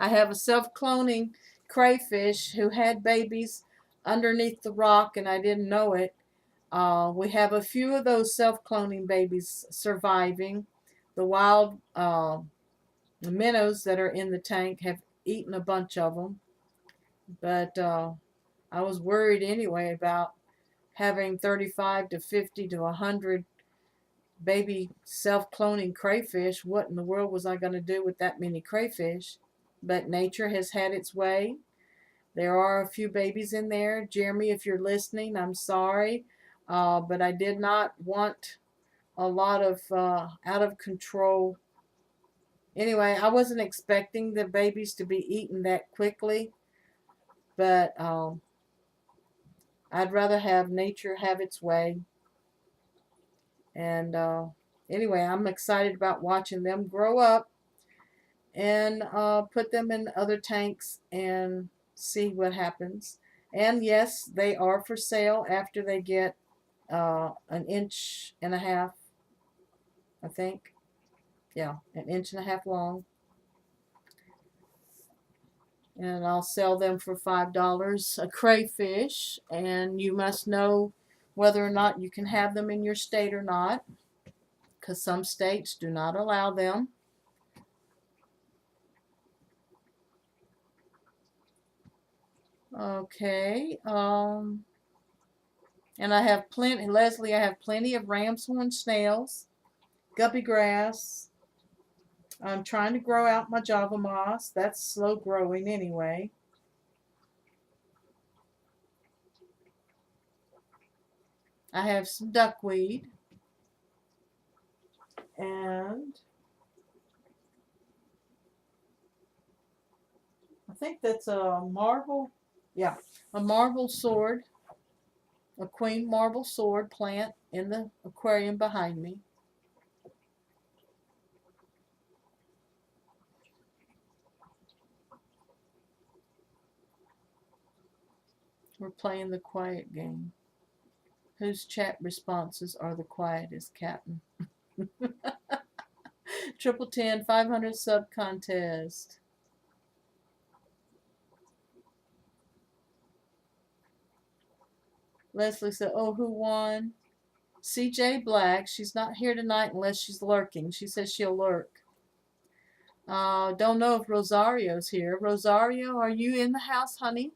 I have a self-cloning crayfish who had babies underneath the rock, and I didn't know it. We have a few of those self-cloning babies surviving. The wild minnows that are in the tank have eaten a bunch of them, but I was worried anyway about having 35 to 50 to 100 baby self-cloning crayfish. What in the world was I going to do with that many crayfish? But nature has had its way. There are a few babies in there. Jeremy, if you're listening, I'm sorry. But I did not want a lot of out of control. Anyway, I wasn't expecting the babies to be eaten that quickly. But I'd rather have nature have its way. And anyway, I'm excited about watching them grow up and put them in other tanks and see what happens. And yes, they are for sale after they get an inch and a half, I think. Yeah, an inch and a half long. And I'll sell them for $5 a crayfish. And you must know whether or not you can have them in your state or not, because some states do not allow them. Okay. And I have plenty, Leslie, I have plenty of ram's horn snails, guppy grass. I'm trying to grow out my Java moss. That's slow growing anyway. I have some duckweed. And I think that's a marble, yeah, a marble sword, a queen marble sword plant in the aquarium behind me. We're playing the quiet game. Whose chat responses are the quietest, Captain? Triple 10, 500 sub contest. Leslie said, oh, who won? CJ Black. She's not here tonight unless she's lurking. She says she'll lurk. Don't know if Rosario's here. Rosario, are you in the house, honey?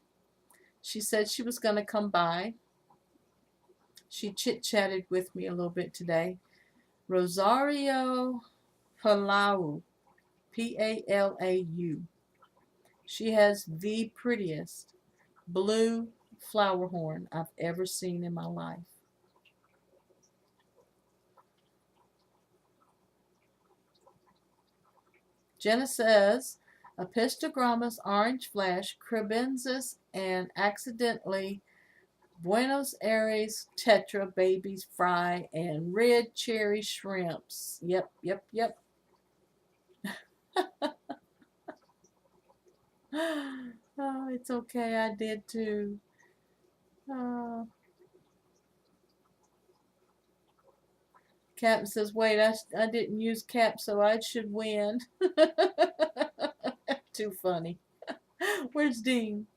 She said she was going to come by. She chit-chatted with me a little bit today. Rosario Palau. Palau. She has the prettiest blue flower horn I've ever seen in my life. Jenna says, Apistogrammus orange flash, crebensis, and accidentally Buenos Aires tetra babies fry, and red cherry shrimps. Yep, yep, yep. Oh, it's okay. I did too. Oh. Captain says, wait, I didn't use cap, so I should win. Too funny. Where's Dean?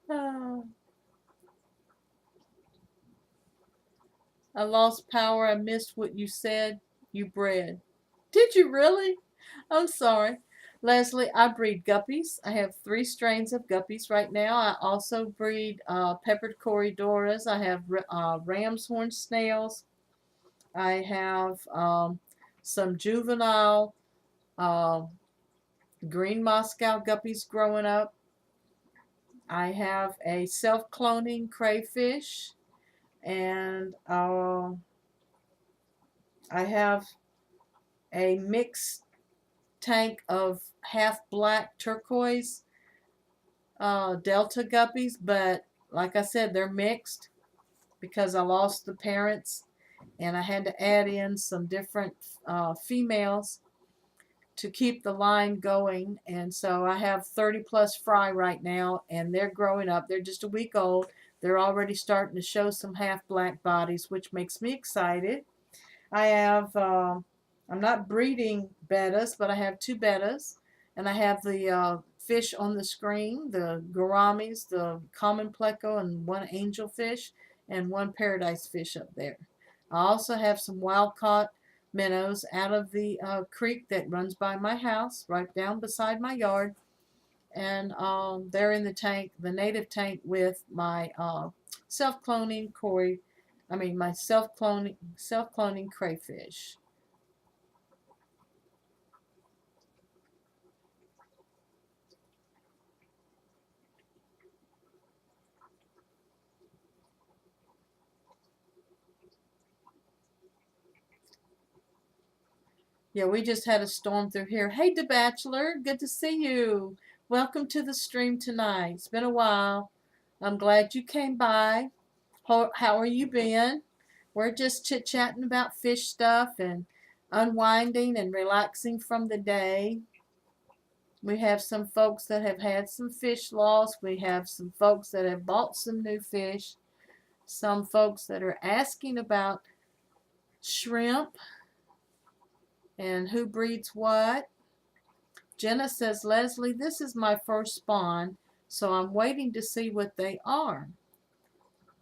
Oh. I lost power. I missed what you said. You bred. Did you really? I'm sorry. Leslie, I breed guppies. I have 3 strains of guppies right now. I also breed peppered corridoras. I have ram's horn snails. I have some juvenile uh, green Moscow guppies growing up. I have a self-cloning crayfish, and I have a mixed tank of half black turquoise delta guppies, but like I said, they're mixed because I lost the parents and I had to add in some different females to keep the line going. And so I have 30 plus fry right now, and they're growing up. They're just a week old. They're already starting to show some half black bodies, which makes me excited. I have, I'm not breeding bettas, but I have 2 bettas. And I have the fish on the screen, the gouramis, the common pleco, and 1 angelfish, and 1 paradise fish up there. I also have some wild caught minnows out of the creek that runs by my house, right down beside my yard. And they're in the tank, the native tank, with my self-cloning my self-cloning crayfish. Yeah, we just had a storm through here. Hey, The Bachelor, good to see you. Welcome to the stream tonight. It's been a while. I'm glad you came by. How are you been? We're just chit-chatting about fish stuff and unwinding and relaxing from the day. We have some folks that have had some fish loss. We have some folks that have bought some new fish. Some folks that are asking about shrimp and who breeds what. Jenna says, Leslie, this is my first spawn, so I'm waiting to see what they are.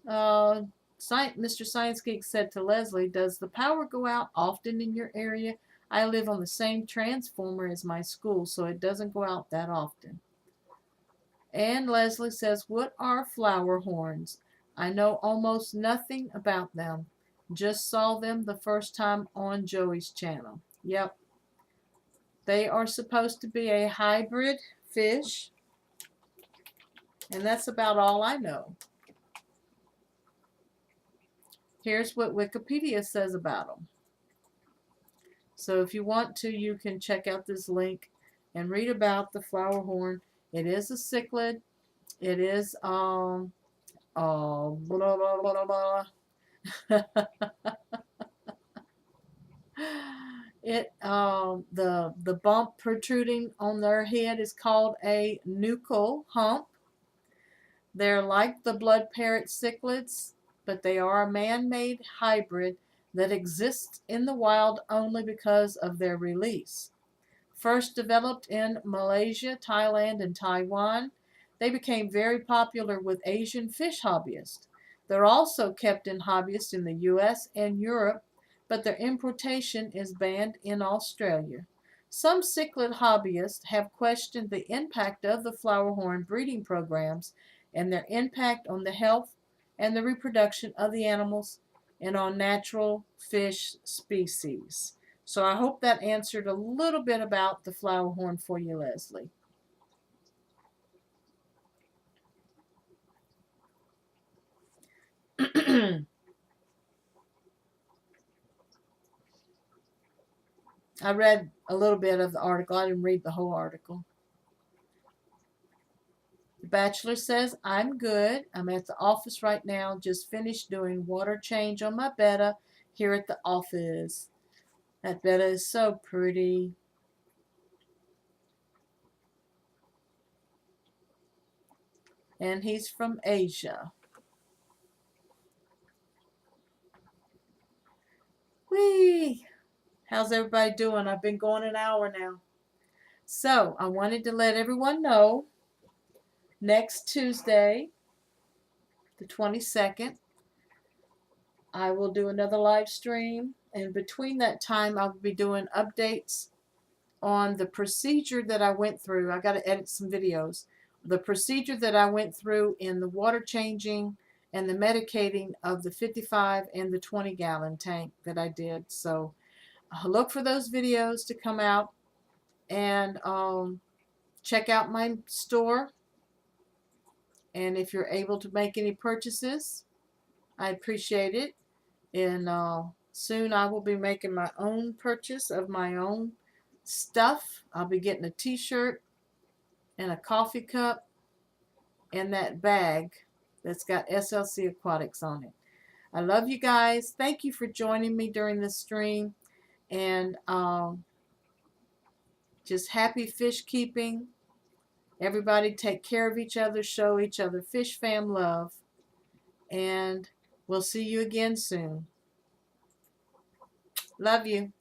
Mr. Science Geek said to Leslie, does the power go out often in your area? I live on the same transformer as my school, so it doesn't go out that often. And Leslie says, what are flower horns? I know almost nothing about them. Just saw them the first time on Joey's channel. Yep. They are supposed to be a hybrid fish, and that's about all I know. Here's what Wikipedia says about them. So if you want to, you can check out this link and read about the flower horn. It is a cichlid. It is blah, blah, blah, blah. The bump protruding on their head is called a nuchal hump. They're like the blood parrot cichlids, but they are a man-made hybrid that exists in the wild only because of their release. First developed in Malaysia, Thailand, and Taiwan, they became very popular with Asian fish hobbyists. They're also kept in hobbyists in the US and Europe, but their importation is banned in Australia. Some cichlid hobbyists have questioned the impact of the flowerhorn breeding programs and their impact on the health and the reproduction of the animals and on natural fish species. So I hope that answered a little bit about the flower horn for you, Leslie. I read a little bit of the article. I didn't read the whole article. The Bachelor says, I'm good. I'm at the office right now. Just finished doing water change on my betta here at the office. That betta is so pretty. And he's from Asia. Whee! How's everybody doing? I've been going an hour now. So I wanted to let everyone know next Tuesday, the 22nd, I will do another live stream. And between that time, I'll be doing updates on the procedure that I went through. I got to edit some videos. The procedure that I went through in the water changing and the medicating of the 55 and the 20-gallon tank that I did. So look for those videos to come out, and check out my store. And if you're able to make any purchases, I appreciate it. And soon I will be making my own purchase of my own stuff. I'll be getting a t-shirt and a coffee cup and that bag that's got SLC Aquatics on it. I love you guys. Thank you for joining me during this stream. And just happy fish keeping. Everybody take care of each other. Show each other fish fam love. And we'll see you again soon. Love you.